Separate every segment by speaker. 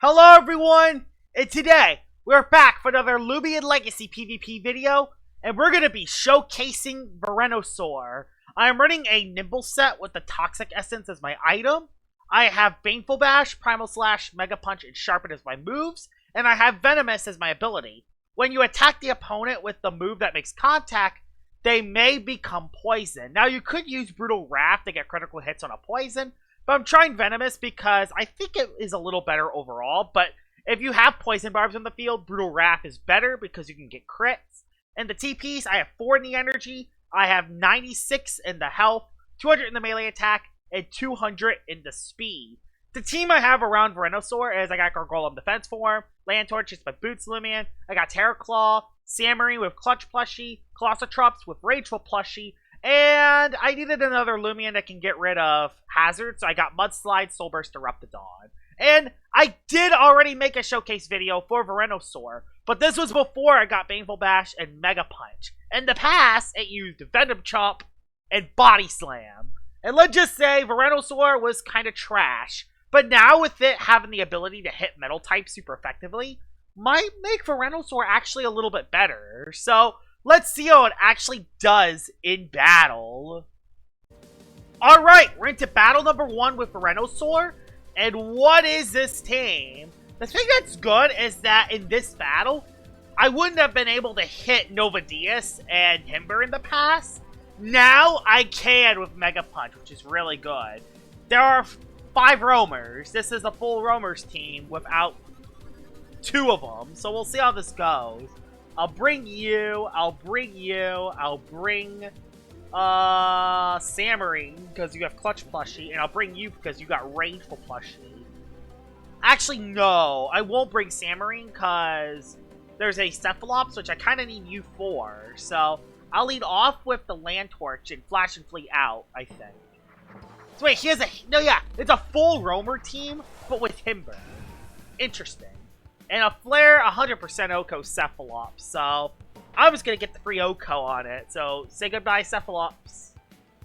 Speaker 1: Hello everyone, and today we're back for another Loomian Legacy PvP video, and we're going to be showcasing Verinosaur. I am running a Nimble set with the Toxic Essence as my item. I have Baneful Bash, Primal Slash, Mega Punch, and Sharpen as my moves, and I have Venomous as my ability. When you attack the opponent with the move that makes contact, they may become poison. Now you could use Brutal Wrath to get critical hits on a poison, but I'm trying Venomous because I think it is a little better overall. But if you have Poison Barbs in the field, Brutal Wrath is better because you can get crits. And the TPs, I have 4 in the energy, I have 96 in the health, 200 in the melee attack, and 200 in the speed. The team I have around Verinosaur is I got Gargoyle Defense Form, Lantorch is my Boots Loomian, I got Terror Claw, Samarine with Clutch Plushie, Colossotrops with Rageful Plushie, and I needed another Loomian that can get rid of Hazard, so I got Mudslide, Soul Burst, Eruptodon. And I did already make a showcase video for Verinosaur, but this was before I got Baneful Bash and Mega Punch. In the past, it used Venom Chomp and Body Slam. And let's just say Verinosaur was kind of trash, but now with it having the ability to hit metal types super effectively, might make Verinosaur actually a little bit better. So let's see how it actually does in battle. Alright, we're into battle number 1 with Verinosaur. And what is this team? The thing that's good is that in this battle, I wouldn't have been able to hit Nova Diaz and Timber in the past. Now I can with Mega Punch, which is really good. There are 5 roamers. This is a full roamers team without 2 of them. So we'll see how this goes. I'll bring you, I'll bring Samarine, because you have Clutch Plushie, and I'll bring you because you got Rageful Plushie. Actually, no, I won't bring Samarine, because there's a Cephalops, which I kind of need you for, so I'll lead off with the Lantorch and Flash and Fleet out, I think. So wait, it's a full roamer team, but with Timber. Interesting. And a Flare, 100% Oko Cephalops. So, I'm just going to get the free Oko on it. So, say goodbye, Cephalops.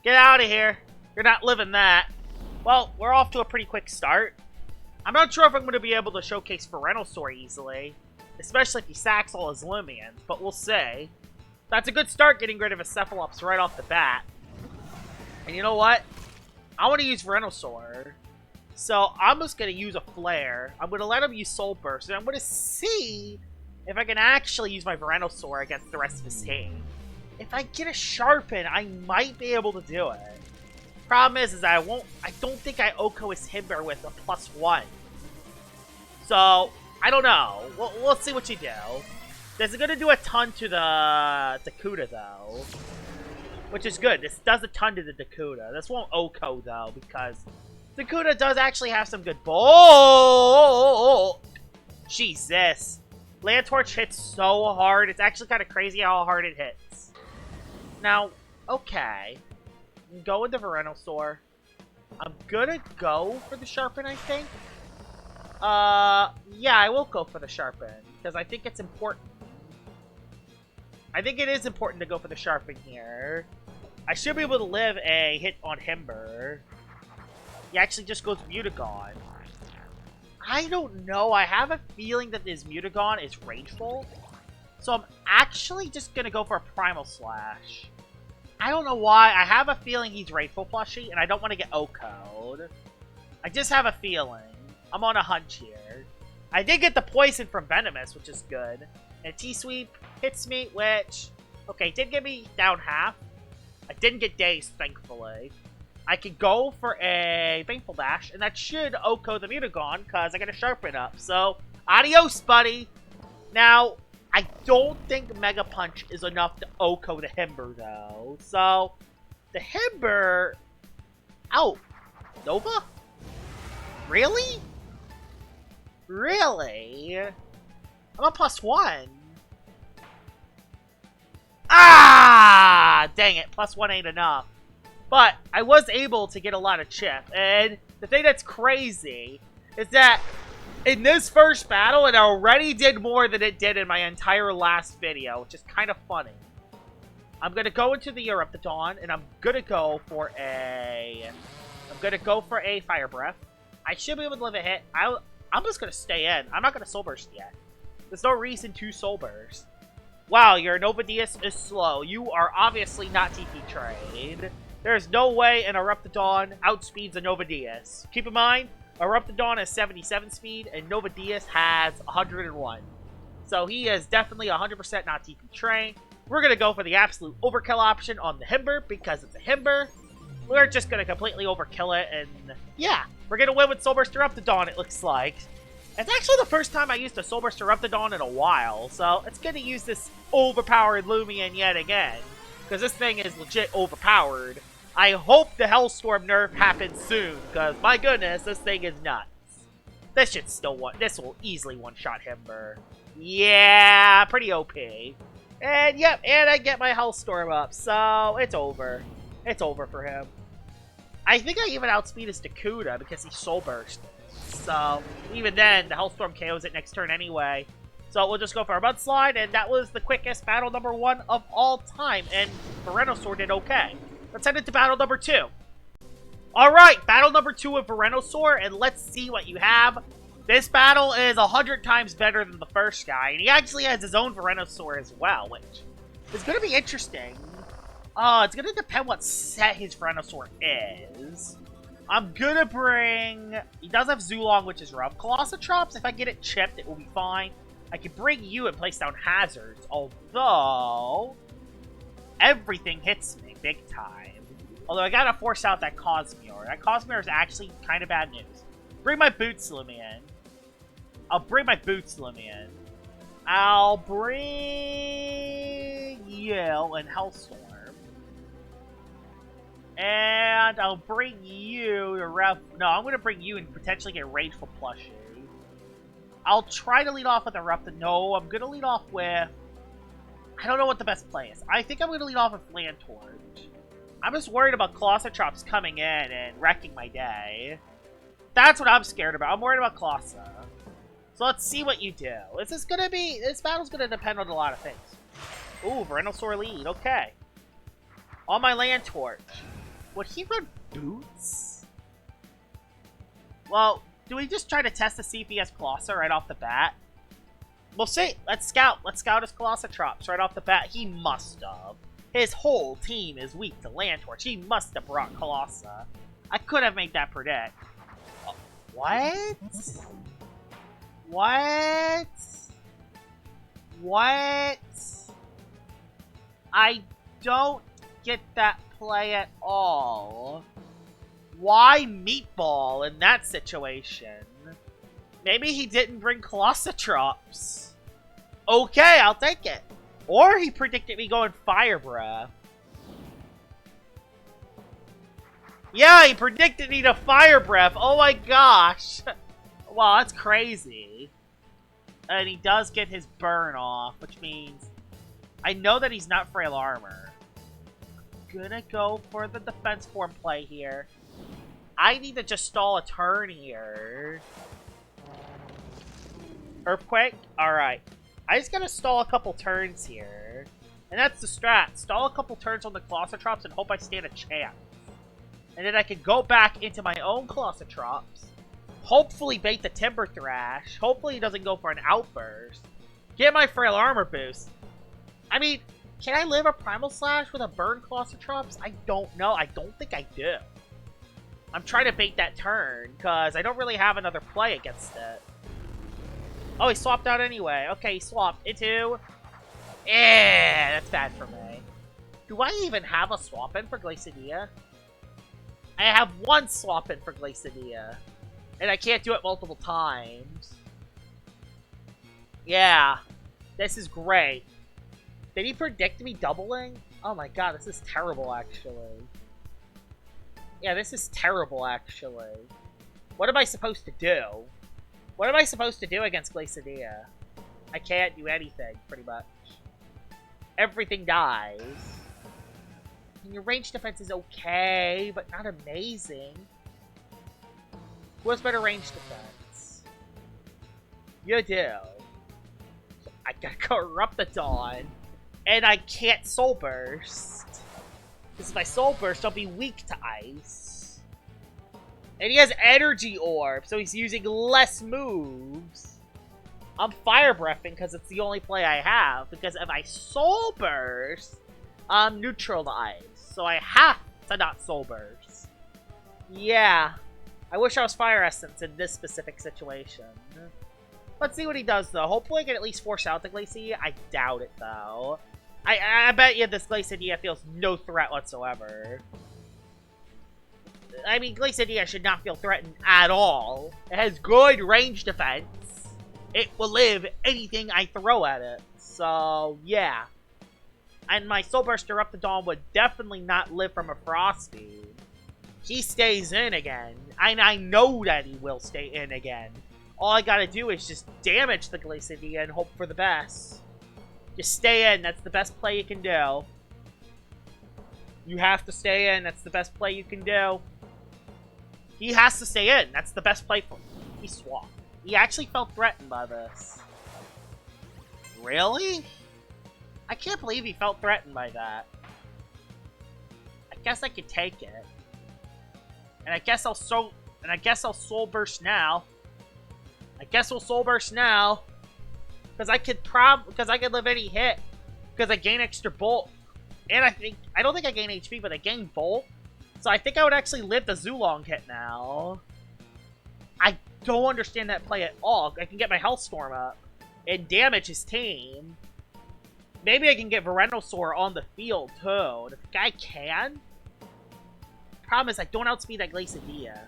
Speaker 1: Get out of here. You're not living that. Well, we're off to a pretty quick start. I'm not sure if I'm going to be able to showcase Verinosaur easily. Especially if he sacks all his Loomians. But we'll see. That's a good start, getting rid of a Cephalops right off the bat. And you know what? I want to use Verinosaur. So, I'm just going to use a Flare. I'm going to let him use Soul Burst. And I'm going to see if I can actually use my Verinosaur against the rest of his team. If I get a Sharpen, I might be able to do it. Problem is I don't think I Oko his Timber with a +1. So, I don't know. We'll see what you do. This is going to do a ton to the Dakuda, though. Which is good. This does a ton to the Dakuda. This won't Oko, though, because Dakuda does actually have some good Jesus. Lantorch hits so hard. It's actually kind of crazy how hard it hits. Now, okay. Go into Verinosaur. I'm gonna go for the Sharpen, I think. Yeah, I will go for the Sharpen. Because I think it's important. I think it is important to go for the Sharpen here. I should be able to live a hit on Timber. He actually just goes Mutagon. I don't know. I have a feeling that this Mutagon is rageful. So I'm actually just going to go for a Primal Slash. I don't know why. I have a feeling he's Rageful Plushie, and I don't want to get O-Code. I just have a feeling. I'm on a hunch here. I did get the Poison from Venomous, which is good. And T-Sweep hits me, which, okay, did get me down half. I didn't get dazed, thankfully. I could go for a Baneful Bash, and that should Oko the Mutagon, because I got to Sharpen up. So, adios, buddy. Now, I don't think Mega Punch is enough to Oko the Timber, though. So, the Timber... Oh, Nova? Really? Really? I'm a +1. Ah! Dang it, +1 ain't enough. But I was able to get a lot of chip. And the thing that's crazy is that in this first battle, it already did more than it did in my entire last video, which is kind of funny. I'm going to go into the Eruptodon, and I'm going to go for a Fire Breath. I should be able to live a hit. I'm just gonna stay in. I'm not gonna Soul Burst yet. There's no reason to Soul Burst. Wow, your Novadius is slow. You are obviously not TP trained. There's no way an Eruptodon outspeeds a Novadius. Keep in mind, Eruptodon has 77 speed, and Novadius has 101. So he is definitely 100% not TP trained. We're going to go for the absolute overkill option on the Himber, because it's a Himber. We're just going to completely overkill it, and yeah, we're going to win with Soul Burst Eruptodon, it looks like. It's actually the first time I used a Soul Burst Eruptodon in a while, so it's good to use this overpowered Loomian yet again, because this thing is legit overpowered. I hope the Hellstorm nerf happens soon, because my goodness, this thing is nuts. This should still this will easily one-shot Himber. Yeah, pretty OP. And yep, and I get my Hellstorm up, so it's over. It's over for him. I think I even outspeed his Dakuda because he Soul Burst. So, even then, the Hellstorm KOs it next turn anyway. So, we'll just go for a Mudslide, and that was the quickest battle number 1 of all time, and Verinosaur did okay. Let's head into battle number 2. Alright, battle number 2 with Verinosaur, and let's see what you have. This battle is 100 times better than the first guy, and he actually has his own Verinosaur as well, which is going to be interesting. It's going to depend what set his Verinosaur is. I'm gonna bring... He does have Zulong, which is rough. Colossotrops, if I get it chipped, it will be fine. I can bring you and place down hazards, although... everything hits me big time. Although I gotta force out that Cosmere. That Cosmere is actually kind of bad news. Bring my Boots Loomian. I'll bring my Boots Loomian. I'll bring... Yale and Hellstorm. And I'll bring you to Rev... No, I'm going to bring you and potentially get Rageful Plushie. I'll try to lead off with Eruptodon. No, I'm going to lead off with... I don't know what the best play is. I think I'm going to lead off with Lantorch. I'm just worried about Colossotrops coming in and wrecking my day. That's what I'm scared about. I'm worried about Colossa. So let's see what you do. This battle's going to depend on a lot of things. Ooh, Verinosaur lead. Okay. On my Lantorch. Would he run Boots? Well, do we just try to test to see if he has Colossa right off the bat? We'll see. Let's scout. Let's scout his Colossotrops right off the bat. He must have. His whole team is weak to Lantorch. He must have brought Colossa. I could have made that predict. What? What? What? I don't get that play at all. Why Meatball in that situation? Maybe he didn't bring Colossotrops. Okay, I'll take it. Or he predicted me going Fire Breath. Yeah, he predicted me to Fire Breath. Oh my gosh. Wow, that's crazy. And he does get his burn off, which means I know that he's not Frail Armor. Gonna go for the defense form play here. I need to just stall a turn here. Earthquake? Alright. I just gotta stall a couple turns here. And that's the strat. Stall a couple turns on the Colossotrops and hope I stand a chance. And then I can go back into my own Colossotrops. Hopefully bait the Timber Thrash. Hopefully he doesn't go for an Outburst. Get my Frail Armor boost. I mean... Can I live a Primal Slash with a Burn Colossotrops? I don't know. I don't think I do. I'm trying to bait that turn, because I don't really have another play against it. Oh, he swapped out anyway. Okay, he swapped into... that's bad for me. Do I even have a swap in for Glacidia? I have one swap in for Glacidia. And I can't do it multiple times. Yeah. This is great. Did he predict me doubling? Oh my god, this is terrible, actually. Yeah, this is terrible, actually. What am I supposed to do? What am I supposed to do against Glacidia? I can't do anything, pretty much. Everything dies. And your range defense is okay, but not amazing. Who has better range defense? You do. So I gotta go Eruptodon. And I can't Soul Burst. Because if I Soul Burst, I'll be weak to ice. And he has energy orb, so he's using less moves. I'm fire breathing because it's the only play I have. Because if I soul burst, I'm neutralized. So I have to not soul burst. Yeah. I wish I was fire essence in this specific situation. Let's see what he does though. Hopefully I can at least force out the Glacedia. I doubt it though. I bet you this Glacedia feels no threat whatsoever. I mean, Glacedia should not feel threatened at all. It has good range defense. It will live anything I throw at it. So, yeah. And my Soul Burst Eruptodon would definitely not live from a Frosty. He stays in again. And I know that he will stay in again. All I gotta do is just damage the Glacedia and hope for the best. Just stay in. That's the best play you can do. You have to stay in. That's the best play you can do. He has to stay in. That's the best play for him. He swapped. He actually felt threatened by this. Really? I can't believe he felt threatened by that. I guess I could take it. And I guess I'll Soul Burst now. I guess we'll Soul Burst now. Because I could live any hit. Because I gain extra bulk. And I don't think I gain HP, but I gain bulk. So I think I would actually live the Zulong hit now. I don't understand that play at all. I can get my Hellstorm up and damage his team. Maybe I can get Verinosaur on the field too. If the guy can. Problem is I don't outspeed that Glacedia.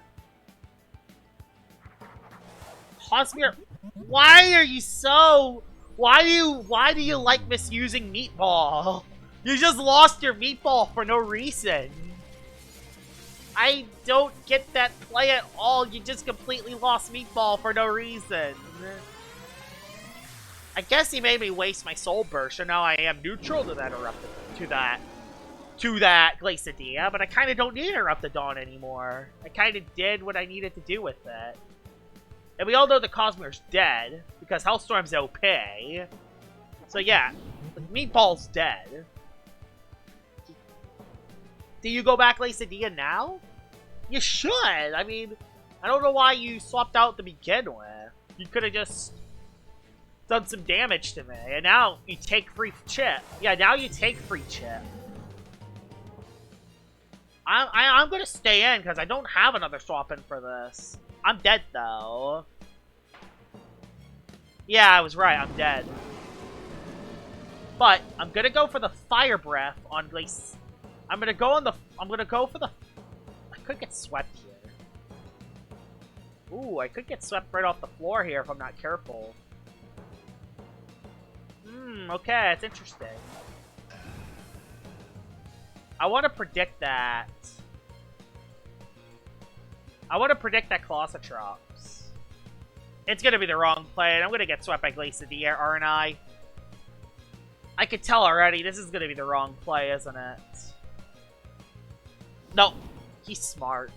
Speaker 1: Cosmere, why are you so? Why do you like misusing Meatball? You just lost your Meatball for no reason. I don't get that play at all. You just completely lost Meatball for no reason. I guess he made me waste my Soul Burst, so now I am neutral to that Glacedia, but I kind of don't need Eruptodon anymore. I kind of did what I needed to do with it. And we all know the Cosmore's dead, because Hellstorm's OP. So yeah, Meatball's dead. Do you go back Glacedia now? You should! I mean, I don't know why you swapped out to begin with. You could have just done some damage to me, and now you take free chip. Yeah, now you take free chip. I'm gonna stay in, because I don't have another swap in for this. I'm dead, though. Yeah, I was right, I'm dead. But, I'm gonna go for the Fire Breath on Glace. I'm gonna go for the... I could get swept here. Ooh, I could get swept right off the floor here if I'm not careful. Okay, it's interesting. I want to predict that. I want to predict that Colossotrops. It's going to be the wrong play, and I'm going to get swept by Glacedia, aren't I? I could tell already, this is going to be the wrong play, isn't it? No, he's smart.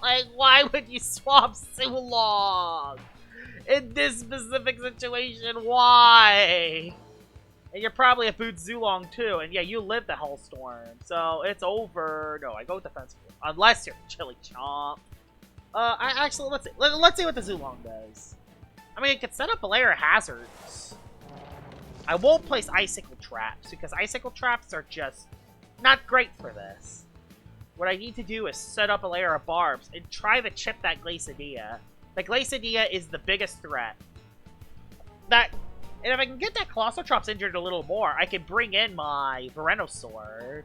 Speaker 1: Like, why would you swap so long? In this specific situation, why? And you're probably a Boot Zulong too, and yeah, you live the Hellstorm, so it's over. No, I go with Defense, unless you're Chili Chomp. Actually, let's see what the Zulong does. I mean, it could set up a layer of hazards. I won't place Icicle Traps, because Icicle Traps are just not great for this. What I need to do is set up a layer of Barbs and try to chip that Glacedia. The Glacedia is the biggest threat. And if I can get that Colossotrops injured a little more, I can bring in my Verinosaur.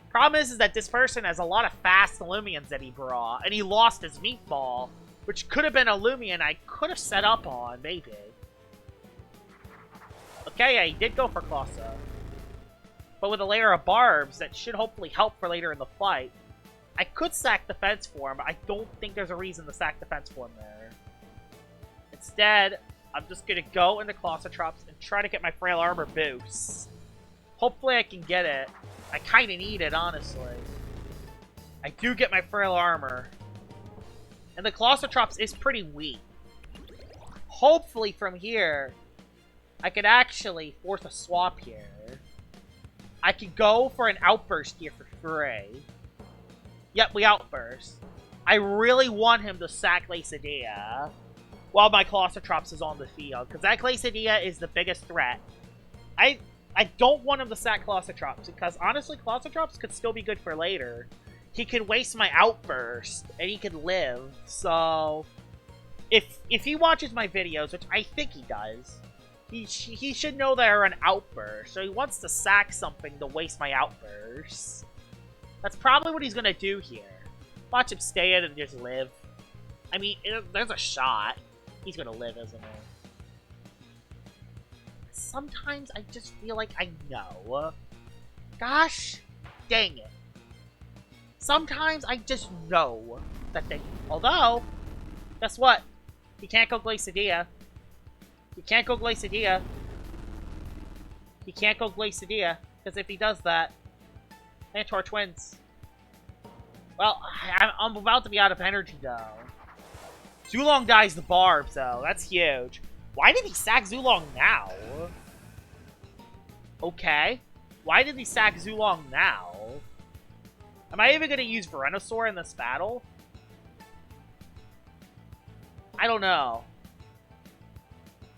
Speaker 1: Problem is that this person has a lot of fast Loomians that he brought, and he lost his Meatball, which could have been a Loomian I could have set up on, maybe. Okay, yeah, he did go for Colosso. But with a layer of Barbs, that should hopefully help for later in the fight. I could sack Defense Form, but I don't think there's a reason to sack Defense Form there. Instead, I'm just going to go into Colossotrops and try to get my Frail Armor boost. Hopefully I can get it. I kind of need it, honestly. I do get my Frail Armor. And the Colossotrops is pretty weak. Hopefully from here, I could actually force a swap here. I could go for an Outburst here for free. Yep, we outburst. I really want him to sack Glacidia while my Colossotrops is on the field, because that Glacidia is the biggest threat. I don't want him to sack Colossotrops, because honestly, Colossotrops could still be good for later. He can waste my outburst, and he can live, so... If he watches my videos, which I think he does, he should know they're an outburst, so he wants to sack something to waste my outburst. That's probably what he's gonna do here. Watch him stay in and just live. I mean, there's a shot. He's gonna live, isn't he? Sometimes I just feel like I know. Gosh dang it. Sometimes I just know that they... Although, guess what? He can't go Glacidia. He can't go Glacidia. He can't go Glacidia, because if he does that, Mantor wins. Well, I'm about to be out of energy, though. Zulong dies the barbs, though. That's huge. Why did he sack Zulong now? Okay. Why did he sack Zulong now? Am I even going to use Verinosaur in this battle? I don't know.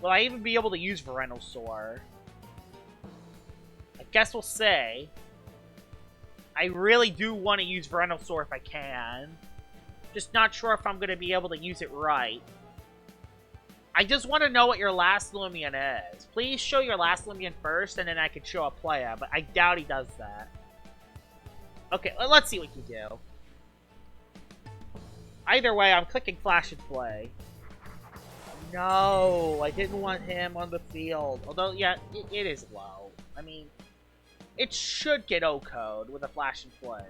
Speaker 1: Will I even be able to use Verinosaur? I guess we'll say. I really do want to use Verinosaur if I can. Just not sure if I'm going to be able to use it right. I just want to know what your last Loomian is. Please show your last Loomian first, and then I can show a player, but I doubt he does that. Okay, let's see what you do. Either way, I'm clicking Flash and Play. No, I didn't want him on the field. Although, yeah, it is low. I mean, it should get O-code with a Flash and Play.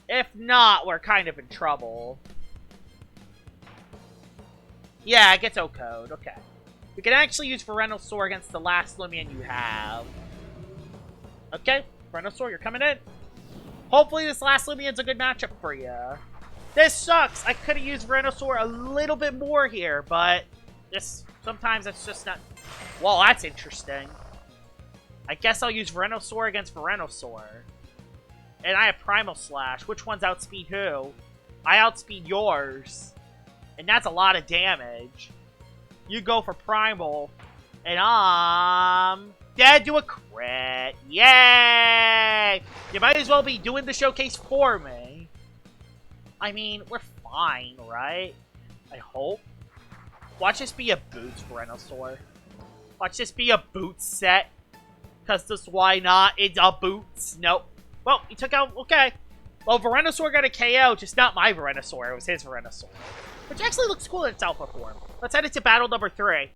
Speaker 1: If not, we're kind of in trouble. Yeah, it gets O-code. Okay. We can actually use Verinosaur against the last Loomian you have. Okay, Verinosaur, you're coming in. Hopefully this last Loomian's a good matchup for you. This sucks! I could have used Verinosaur a little bit more here, but sometimes it's just not... Well, that's interesting. I guess I'll use Verinosaur against Verinosaur. And I have Primal Slash. Which one's outspeed who? I outspeed yours. And that's a lot of damage. You go for Primal. And I'm dead to a crit. Yay! You might as well be doing the showcase for me. I mean, we're fine, right? I hope. Watch this be a Boots Verinosaur. Watch this be a Boots set. Because this why not? It's a Boots. Nope. Well, he took out... Okay. Well, Verinosaur got a KO, just not my Verinosaur. It was his Verinosaur. Which actually looks cool in its alpha form. Let's head into battle number 3.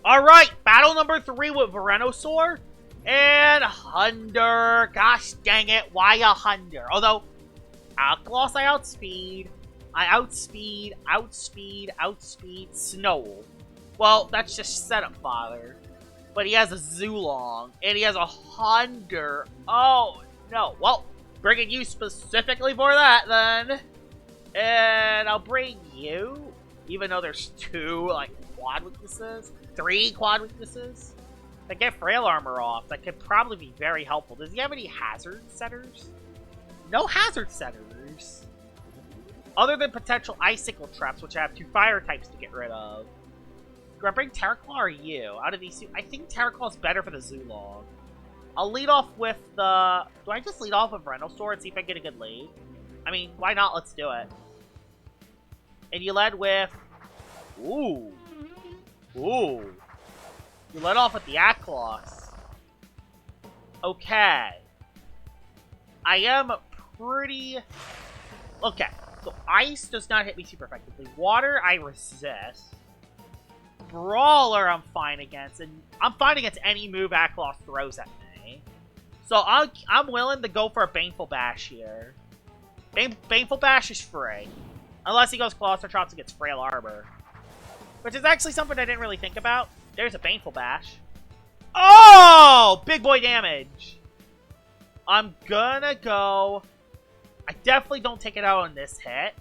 Speaker 1: Alright, battle number 3 with Verinosaur and Hunder. Gosh dang it, why a Hunder? Although, Outgloss I outspeed. Outspeed, Snow. Well, that's just setup fodder. But he has a Zulong, and he has a Hunder. Oh, no. Well, bringing you specifically for that, then. And I'll bring you, even though there's 2, like, quad weaknesses. 3 quad weaknesses. If I get Frail Armor off, that could probably be very helpful. Does he have any hazard setters? No hazard setters. Other than potential Icicle traps, which I have 2 fire types to get rid of. Do I bring Terraclaw or you? Out of these 2, I think Terraclaw is better for the Zulong. I'll lead off with the... Do I just lead off with Verinosaur and see if I get a good lead? I mean, why not? Let's do it. And you led with... Ooh. Ooh. You led off with the Outgloss. Okay. I am pretty... Okay. So, Ice does not hit me super effectively. Water, I resist. Brawler, I'm fine against. And I'm fine against any move Outgloss throws at me. So, I'm willing to go for a Baneful Bash here. Baneful Bash is free. Unless he goes Colossotrops and gets Frail Armor. Which is actually something I didn't really think about. There's a Baneful Bash. Oh! Big boy damage. I'm gonna go... I definitely don't take it out on this hit.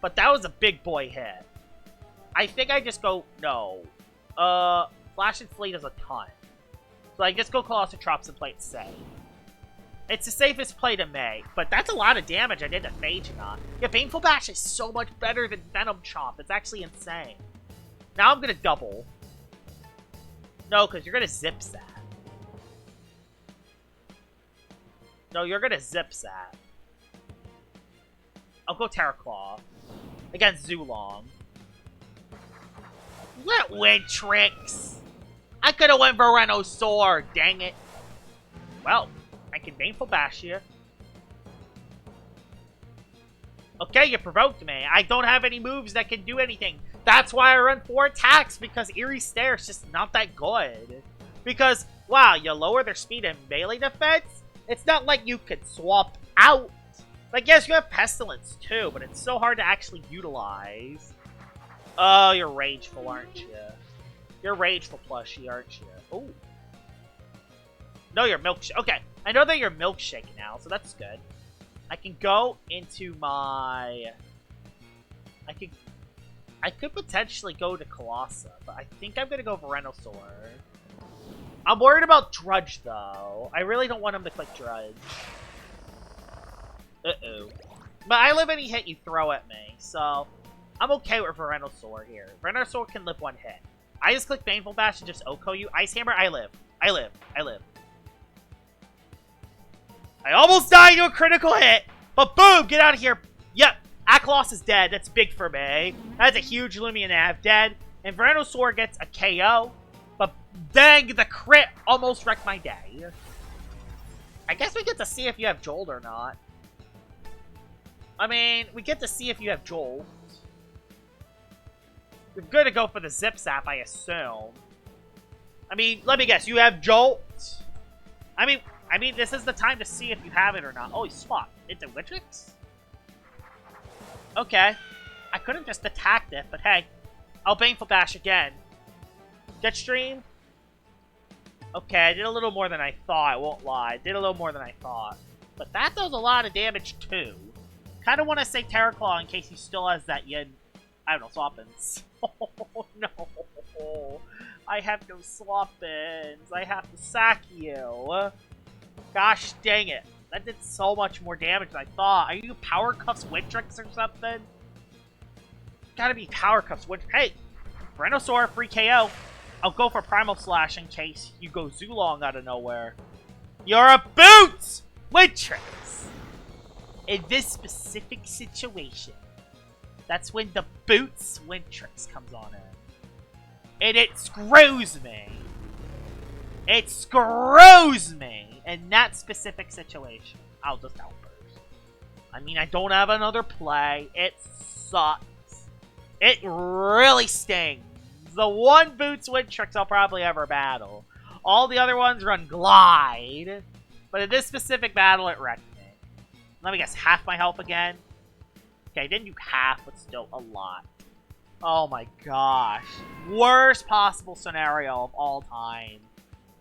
Speaker 1: But that was a big boy hit. I think I just go... No. Flash and Flee does a ton. So I just go Colossotrops and play it safe. It's the safest play to make, but that's a lot of damage I did to Phagenon. Yeah, Baneful Bash is so much better than Venom Chomp. It's actually insane. Now I'm gonna double. No, because you're gonna Zip Zap. No, you're gonna Zip Zap. I'll go Terra Claw against Zulong. What win tricks? I could have went Verinosaur, dang it. Well, I can Baneful Bash you. Okay, you provoked me. I don't have any moves that can do anything. That's why I run 4 attacks, because Eerie Stare is just not that good. Because, wow, you lower their speed and melee defense? It's not like you could swap out. Like, yes, you have Pestilence too, but it's so hard to actually utilize. Oh, you're Rageful, aren't you? You're Rageful plushie, aren't you? Ooh. No, you're Milkshake. Okay, I know that you're Milkshake now, so that's good. I can go into my... I could potentially go to Colossa, but I think I'm gonna go Verinosaur. I'm worried about Drudge, though. I really don't want him to click Drudge. Uh-oh. But I live any hit you throw at me, so I'm okay with Verinosaur here. Verinosaur can live 1 hit. I just click Baneful Bash and just OHKO you. Ice Hammer, I live. I live. I live. I almost died to a critical hit, but boom, get out of here. Yep, Aklos is dead. That's big for me. That's a huge Loomian Av dead. And Verinosaur gets a KO, but dang, the crit almost wrecked my day. I guess we get to see if you have Jolt or not. I mean, we get to see if you have Jolt. You're gonna go for the Zip Zap, I assume. I mean, let me guess, you have Jolt? I mean, this is the time to see if you have it or not. Oh, he swapped into Wittrix? Okay. I could have just attacked it, but hey. I'll Baneful Bash again. Jetstream? Okay, I did a little more than I thought, I won't lie. I did a little more than I thought. But that does a lot of damage, too. Kind of want to say Terra Claw in case he still has that Yin... I don't know, Swappins. Oh, no. I have no Swappins. I have to sack you. Gosh dang it. That did so much more damage than I thought. Are you Power Cuffs Wittrix or something? Gotta be Power Cuffs Wittrix. Hey! Verinosaur, free KO. I'll go for Primal Slash in case you go Zulong out of nowhere. You're a Boots! Wittrix! In this specific situation, that's when the Boots Wittrix comes on in. And it screws me. It screws me in that specific situation. I'll just Outburst. I mean, I don't have another play. It sucks. It really stings. The one Boots Wittrix I'll probably ever battle. All the other ones run Glide. But in this specific battle, it wrecked me. Let me guess, half my health again? Okay, I didn't do half, but still a lot. Oh my gosh. Worst possible scenario of all time.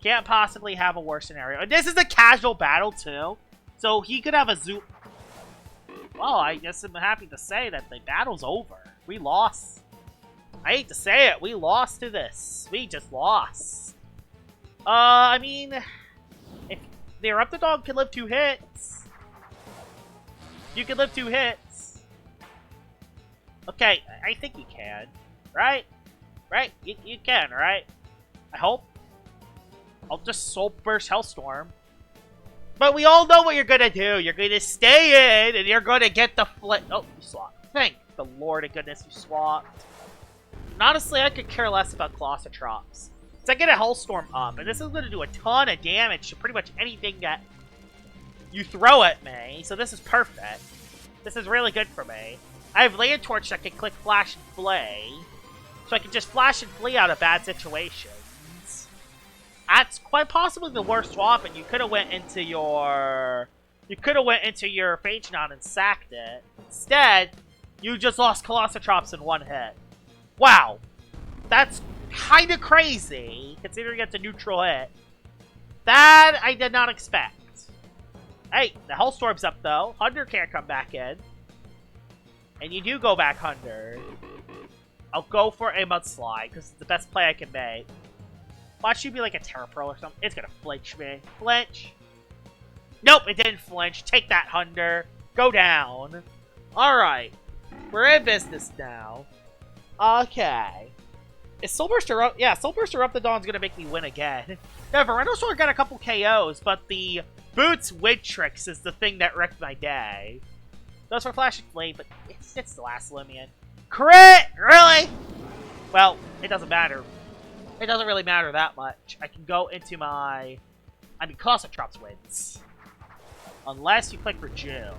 Speaker 1: Can't possibly have a worse scenario. And this is a casual battle, too. So he could have a zoo... Well, I guess I'm happy to say that the battle's over. We lost. I hate to say it. We lost to this. We just lost. I mean... If the Erupted Dog can live 2 hits... You can live 2 hits. Okay, I think you can. Right? Right? You can, right? I hope. I'll just Soul Burst Hellstorm. But we all know what you're gonna do. You're gonna stay in, and you're gonna get the flip. Oh, you swapped. Thank the Lord of goodness you swapped. And honestly, I could care less about Colossotrops. Because I get a Hellstorm up, and this is gonna do a ton of damage to pretty much anything that you throw at me. So this is perfect. This is really good for me. I have Land Torch that can click Flash and Flay. So I can just Flash and Flee out of bad situations. That's quite possibly the worst swap, and you could have went into your... You could have went into your Phagenon and sacked it. Instead, you just lost Colossotrops in 1 hit. Wow. That's kind of crazy, considering it's a neutral hit. That I did not expect. Hey, the Hellstorm's up, though. Hunter can't come back in. And you do go back Hunter. I'll go for a Mudslide, because it's the best play I can make. Watch you be like a Terra Pearl or something. It's gonna flinch me. Flinch. Nope, it didn't flinch. Take that, Hunder. Go down. Alright. We're in business now. Okay. Is Soulburster up? Yeah, Soulburster up the Dawn's gonna make me win again. Now, Verinosaur got a couple KOs, but the Boots Wig Tricks is the thing that wrecked my day. Those for Flashing Flame, but it's the last Loomian. Crit! Really? Well, it doesn't matter. It doesn't really matter that much. I can go into my... I mean, Cosmic Drops wins. Unless you click for Jill.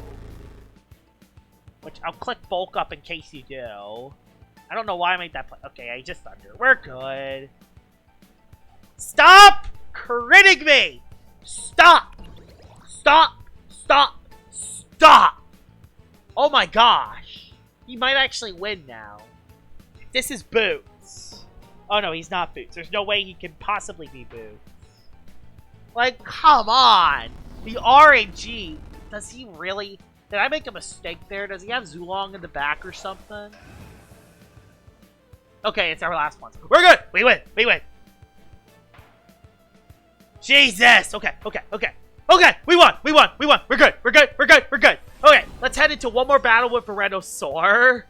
Speaker 1: Which, I'll click Bulk up in case you do. I don't know why I made that play. Okay, I just Thunder. We're good. Stop critting me! Stop! Stop! Stop! Stop! Oh my gosh. He might actually win now. This is Boots. Oh no, he's not Boots. There's no way he can possibly be Boots. Like, come on! The RNG. Does he really... Did I make a mistake there? Does he have Zulong in the back or something? Okay, it's our last one. We're good! We win! We win! Jesus! Okay, okay, okay. Okay! We won! We won! We won! We're good! We're good! We're good! We're good! Okay, let's head into one more battle with Verinosaur.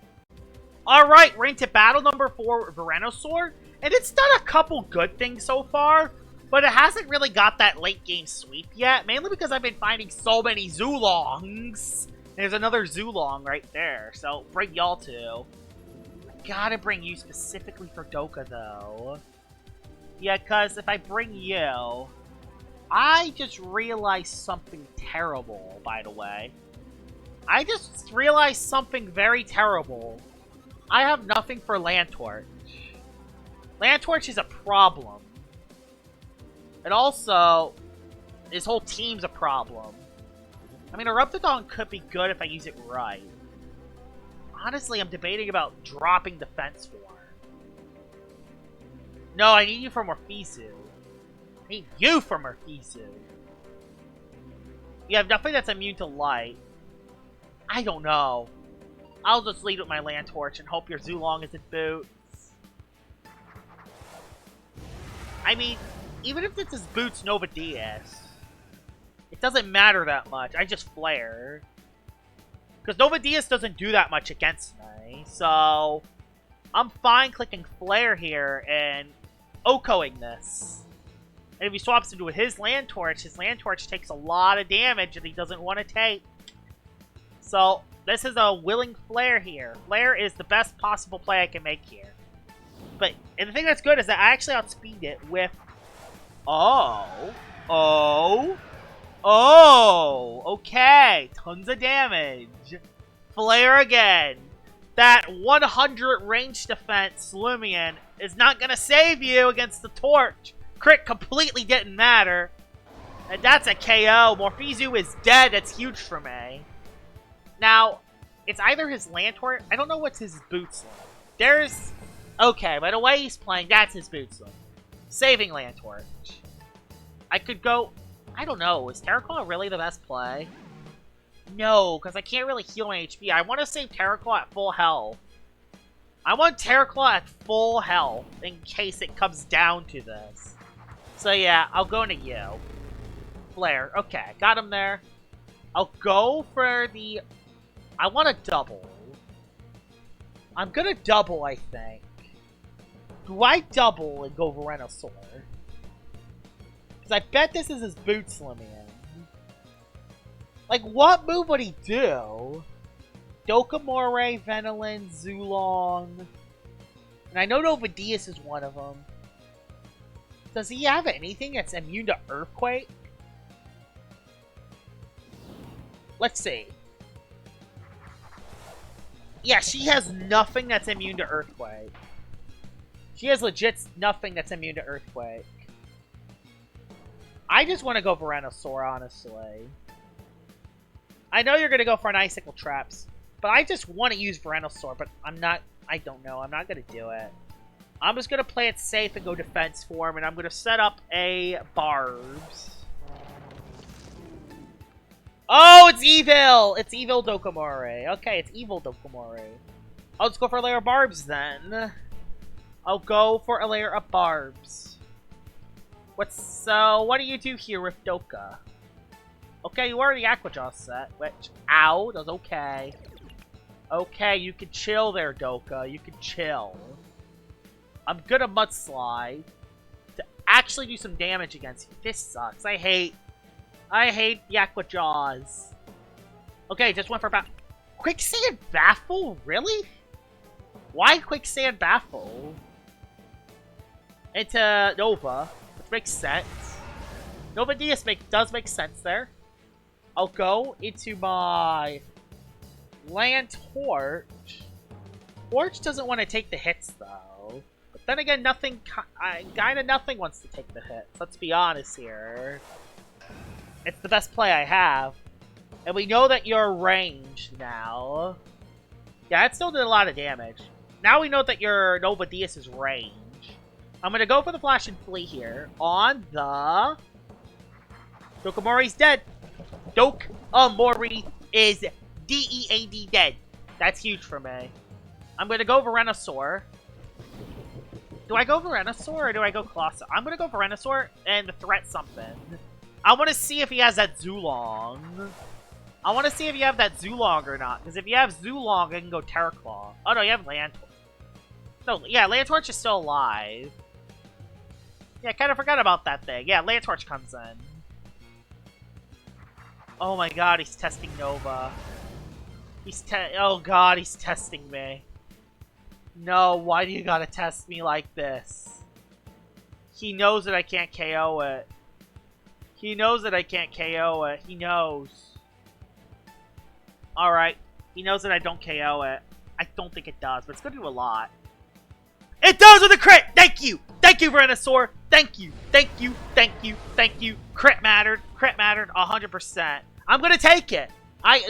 Speaker 1: Alright, we're into battle number 4 with Verinosaur. And it's done a couple good things so far. But it hasn't really got that late game sweep yet. Mainly because I've been finding so many Zulongs. There's another Zulong right there. So, bring y'all too. I gotta bring you specifically for Doka though. Yeah, because if I bring you... I just realized something terrible, by the way. I just realized something very terrible. I have nothing for Lantorch. Lantorch is a problem. And also, his whole team's a problem. I mean, Eruptodon could be good if I use it right. Honestly, I'm debating about dropping Defense Form. No, I need you for Morphizu. I need you for Morphizu. You have nothing that's immune to light. I don't know. I'll just lead with my Lantorch and hope your Zulong isn't Boots. I mean... Even if this is Boots Nova DS, it doesn't matter that much. I just Flare. Because Nova DS doesn't do that much against me. So, I'm fine clicking Flare here and Okoing this. And if he swaps into his Lantorch takes a lot of damage that he doesn't want to take. So, this is a willing Flare here. Flare is the best possible play I can make here. And the thing that's good is that I actually outspeed it with... Okay, tons of damage. Flare again. That 100 range defense Loomian is not gonna save you against the Torch. Crit completely didn't matter. And that's a KO. Morphizu is dead. That's huge for me. Now, it's either his Lantorch. I don't know what's his Boots like. There's... Okay, by the way he's playing, that's his Boots like. Saving Lantorch. I could go... I don't know. Is Terraclaw really the best play? No, because I can't really heal my HP. I want to save Terraclaw at full health. I want Terraclaw at full health in case it comes down to this. So yeah, I'll go into you. Flare. Okay, got him there. I'll go for the... I want to double. I'm going to double, I think. Do I double and go Verinosaur? Because I bet this is his Boots Loomian. Like, what move would he do? Dokamore, Venilin, Zulong. And I know Novadius is one of them. Does he have anything that's immune to Earthquake? Let's see. Yeah, she has nothing that's immune to Earthquake. She has legit nothing that's immune to Earthquake. I just want to go Verinosaur, honestly. I know you're going to go for an Icicle Traps, but I just want to use Verinosaur, but I'm not... I don't know. I'm not going to do it. I'm just going to play it safe and go Defense Form, and I'm going to set up a Barbs. Oh, it's evil! It's evil Dokamore. Okay, it's evil Dokamore. I'll just go for a layer of Barbs, then. I'll go for a layer of Barbs. So, what do you do here with Doka? Okay, you are the Aquajaw set, which, ow, that was okay. Okay, you can chill there, Doka. You can chill. I'm gonna Mudslide to actually do some damage against you. This sucks. I hate the Aquajaws. Okay, just went for Quicksand Baffle? Really? Why Quicksand Baffle? Into Nova, which makes sense. Nova Diaz does make sense there. I'll go into my Land Torch. Torch doesn't want to take the hits though. But then again, kinda nothing wants to take the hits. Let's be honest here. It's the best play I have. And we know that you're ranged now. Yeah, it still did a lot of damage. Now we know that your Nova Diaz is range. I'm gonna go for the Flash and Flee here on the... Dokamori's dead. Dokamori is DEAD dead. That's huge for me. I'm gonna go Verinosaur. Do I go Verinosaur or do I go Colossal? I'm gonna go Verinosaur and threat something. I want to see if he has that Zulong. I want to see if you have that Zulong or not. Because if you have Zulong, I can go Terra Claw. Oh no, you have Land Torch. No, yeah, Land Torch is still alive. Yeah, I kind of forgot about that thing. Yeah, Land Torch comes in. Oh my god, he's testing Nova. Oh god, he's testing me. No, why do you gotta test me like this? He knows that I can't KO it. He knows that I can't KO it. He knows. Alright. He knows that I don't KO it. I don't think it does, but it's gonna do a lot. It does with a crit! Thank you! Thank you, Verinosaur! Thank you! Thank you! Thank you! Thank you! Crit mattered! Crit mattered 100%. I'm gonna take it!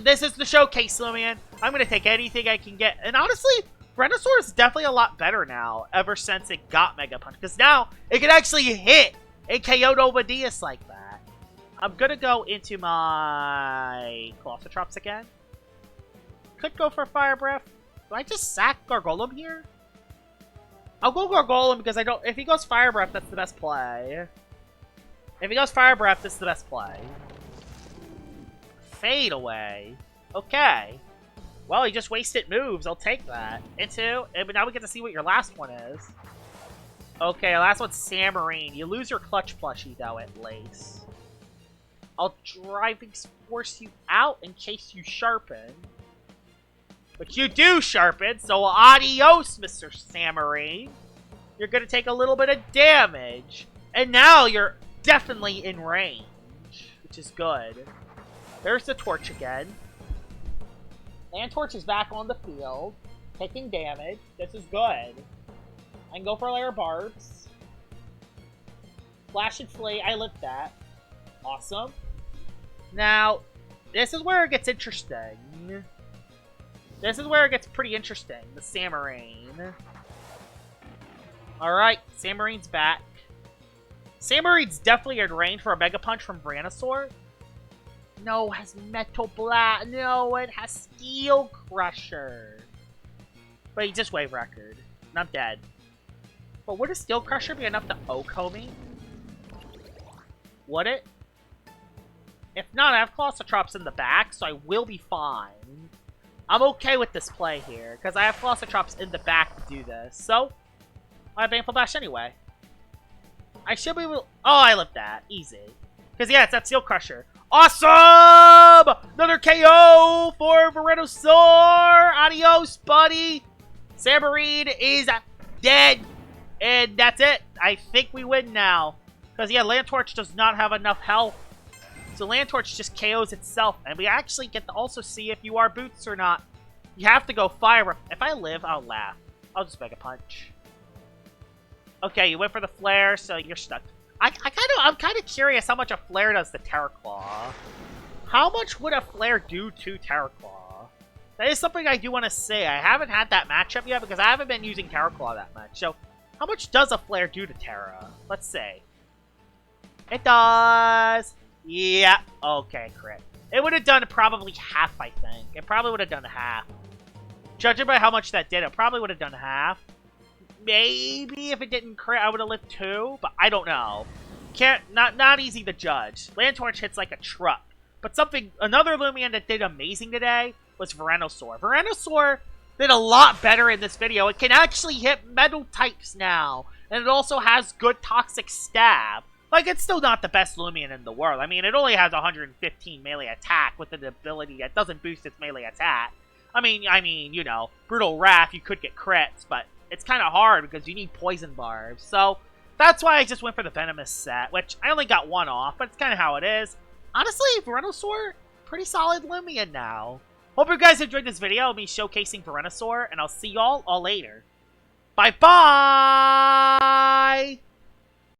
Speaker 1: This is the showcase, Loomian. I'm gonna take anything I can get. And honestly, Verinosaur is definitely a lot better now, ever since it got Mega Punch. Because now, it can actually hit a KO Nova Diaz like that. I'm gonna go into my Colossotrops again. Could go for Fire Breath. Do I just sack Gargolem here? I'll go Gargolem because I don't... If he goes Fire Breath, that's the best play. If he goes Fire Breath, that's the best play. Fade away. Okay. Well, he just wasted moves. I'll take that. But now we get to see what your last one is. Okay, last one's Samarine. You lose your Clutch plushie, though, at least. I'll Driving Force you out in case you sharpen. But you do sharpen, so adios, Mr. Samarine. You're going to take a little bit of damage. And now you're definitely in range, which is good. There's the Torch again. Land Torch is back on the field, taking damage. This is good. I can go for a layer of Barbs. Flash and Flea, I lived that. Awesome. Now, this is where it gets interesting. This is where it gets pretty interesting. The Samarine. Alright, Samarine's back. Samarine's definitely in range for a Mega Punch from Verinosaur. No, it has Metal Blast. No, it has Steel Crusher. But he just Wave Record. And I'm dead. But would a Steel Crusher be enough to OHKO me? Would it? If not, I have Colossotrops in the back, so I will be fine. I'm okay with this play here, because I have Colossotrops in the back to do this. So, I have Baneful Bash anyway. I should be able... Oh, I lived that. Easy. Because, yeah, it's that Steel Crusher. Awesome! Another KO for Verinosaur! Adios, buddy! Samarine is dead! And that's it. I think we win now. Because, yeah, Land Torch does not have enough health. So Land Torch just KOs itself. And we actually get to also see if you are Boots or not. You have to go Fire. If I live, I'll laugh. I'll just Mega Punch. Okay, you went for the Flare, so you're stuck. I'm kind of curious how much a Flare does to Terra Claw. How much would a Flare do to Terra Claw? That is something I do want to say. I haven't had that matchup yet because I haven't been using Terra Claw that much. So, how much does a Flare do to Terra? Let's see. It does. Yeah. Okay, crit. It would have done probably half, I think. It probably would have done half. Judging by how much that did, it probably would have done half. Maybe if it didn't crit, I would have lived 2, but I don't know. Not easy to judge. Land Torch hits like a truck. But another Loomian that did amazing today was Verinosaur. Verinosaur did a lot better in this video. It can actually hit metal types now. And it also has good toxic stab. Like, it's still not the best Loomian in the world. I mean, it only has 115 melee attack with an ability that doesn't boost its melee attack. I mean, you know, Brutal Wrath, you could get crits, but it's kind of hard because you need poison barbs. So, that's why I just went for the Venomous set, which I only got one off, but it's kind of how it is. Honestly, Verinosaur, pretty solid Loomian now. Hope you guys enjoyed this video of me showcasing Verinosaur, and I'll see y'all all later. Bye-bye!